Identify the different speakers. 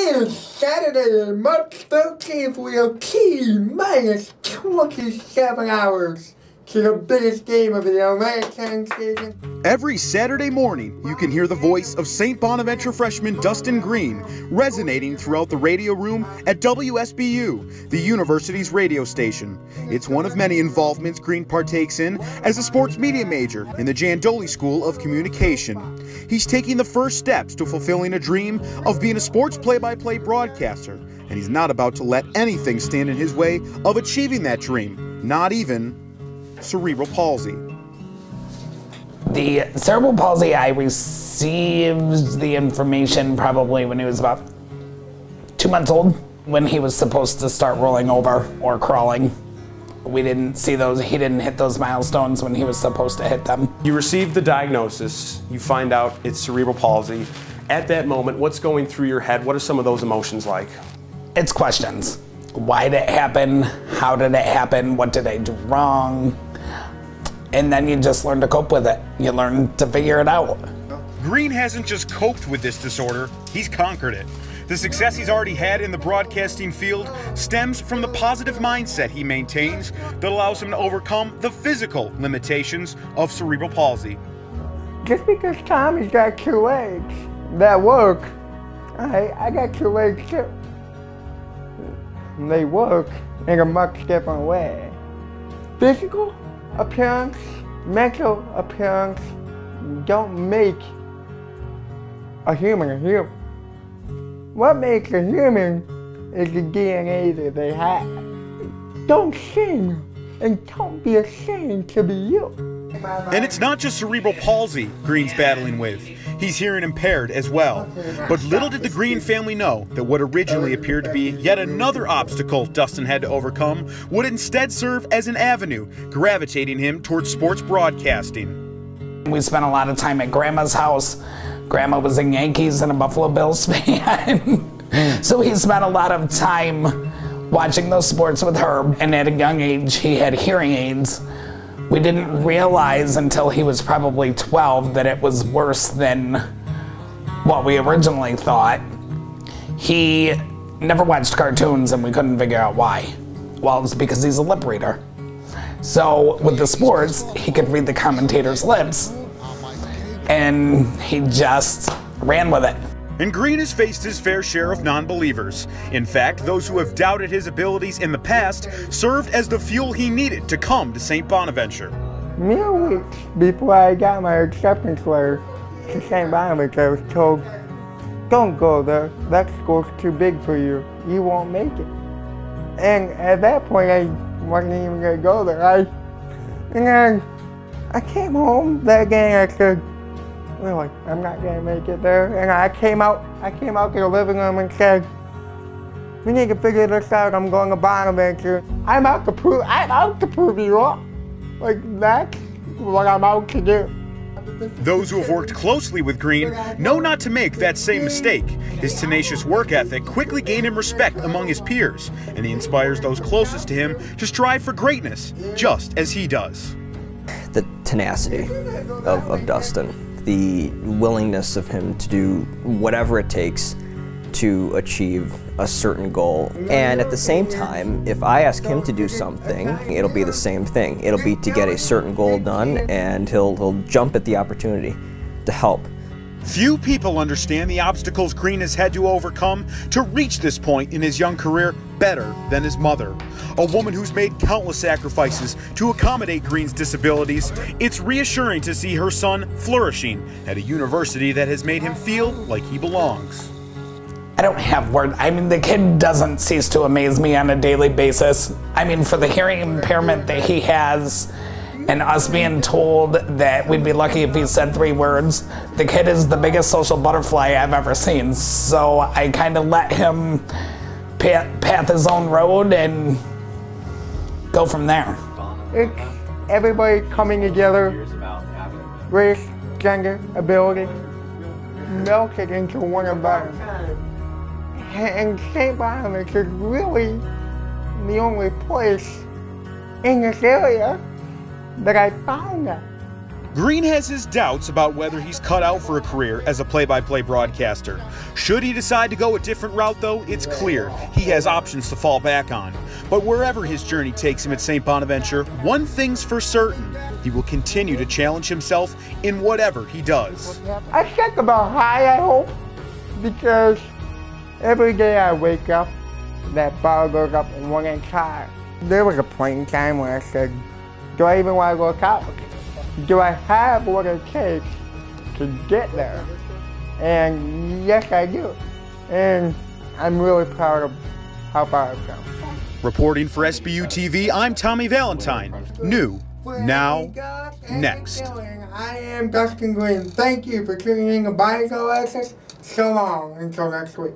Speaker 1: is Saturday, March 13th. We have T-minus 27 hours to the biggest game of the American season.
Speaker 2: Every Saturday morning, you can hear the voice of St. Bonaventure freshman Dustyn Green resonating throughout the radio room at WSBU, the university's radio station. It's one of many involvements Green partakes in as a sports media major in the Jandoli School of Communication. He's taking the first steps to fulfilling a dream of being a sports play-by-play broadcaster, and he's not about to let anything stand in his way of achieving that dream, not even cerebral palsy.
Speaker 3: The cerebral palsy, I received the information probably when he was about 2 months old, when he was supposed to start rolling over or crawling. We didn't see those, he didn't hit those milestones when he was supposed to hit them.
Speaker 4: You receive the diagnosis, you find out it's cerebral palsy. At that moment, what's going through your head? What are some of those emotions like?
Speaker 3: It's questions. Why did it happen? How did it happen? What did I do wrong? And then you just learn to cope with it. You learn to figure it out.
Speaker 2: Green hasn't just coped with this disorder, he's conquered it. The success he's already had in the broadcasting field stems from the positive mindset he maintains that allows him to overcome the physical limitations of cerebral palsy.
Speaker 1: Just because Tommy's got 2 legs that work, I got 2 legs too. They work in a much different way. Physical appearance, mental appearance don't make a human a human. What makes a human is the DNA that they have. Don't shame and don't be ashamed to be you.
Speaker 2: And it's not just cerebral palsy Green's battling with. He's hearing impaired as well. But little did the Green family know that what originally appeared to be yet another obstacle Dustyn had to overcome would instead serve as an avenue, gravitating him towards sports broadcasting.
Speaker 3: We spent a lot of time at Grandma's house. Grandma was a Yankees and a Buffalo Bills fan. So he spent a lot of time watching those sports with her. And at a young age, he had hearing aids. We didn't realize until he was probably 12 that it was worse than what we originally thought. He never watched cartoons and we couldn't figure out why. Well, it's because he's a lip reader. So with the sports, he could read the commentator's lips and he just ran with it.
Speaker 2: And Green has faced his fair share of non-believers. In fact, those who have doubted his abilities in the past served as the fuel he needed to come to St. Bonaventure.
Speaker 1: Mere weeks before I got my acceptance letter to St. Bonaventure, I was told, don't go there, that school's too big for you, you won't make it. And at that point, I wasn't even gonna go there. I came home that day and I said, really, I'm not gonna make it there. And I came out to the living room and said, we need to figure this out. I'm going to Bonaventure. I'm out to prove you wrong. Like, that's what I'm out to do.
Speaker 2: Those who have worked closely with Green know not to make that same mistake. His tenacious work ethic quickly gained him respect among his peers, and he inspires those closest to him to strive for greatness, just as he does.
Speaker 5: The tenacity of Dustyn. The willingness of him to do whatever it takes to achieve a certain goal. And at the same time, if I ask him to do something, it'll be the same thing. It'll be to get a certain goal done, and he'll jump at the opportunity to help.
Speaker 2: Few people understand the obstacles Green has had to overcome to reach this point in his young career better than his mother. A woman who's made countless sacrifices to accommodate Green's disabilities. It's reassuring to see her son flourishing at a university that has made him feel like he belongs.
Speaker 3: I don't have words. I mean, the kid doesn't cease to amaze me on a daily basis. I mean, for the hearing impairment that he has, and us being told that we'd be lucky if he said 3 words, the kid is the biggest social butterfly I've ever seen. So I kind of let him path his own road and go from there.
Speaker 1: It's everybody coming together, race, gender, ability, melt it into one environment. And St. Bonaventure is really the only place in this area that I found that.
Speaker 2: Green has his doubts about whether he's cut out for a career as a play-by-play broadcaster. Should he decide to go a different route, though, it's clear he has options to fall back on. But wherever his journey takes him at St. Bonaventure, one thing's for certain: he will continue to challenge himself in whatever he does.
Speaker 1: I think about high, I hope, because every day I wake up, that ball goes up in one inch high. There was a point in time where I said, do I even want to go to college? Do I have what it takes to get there? And yes, I do. And I'm really proud of how far I've come.
Speaker 2: Reporting for SBU TV, I'm Tommy Valentine. New, now, next.
Speaker 1: I am Dustyn Green. Thank you for tuning in to Body Go Access. So long until next week.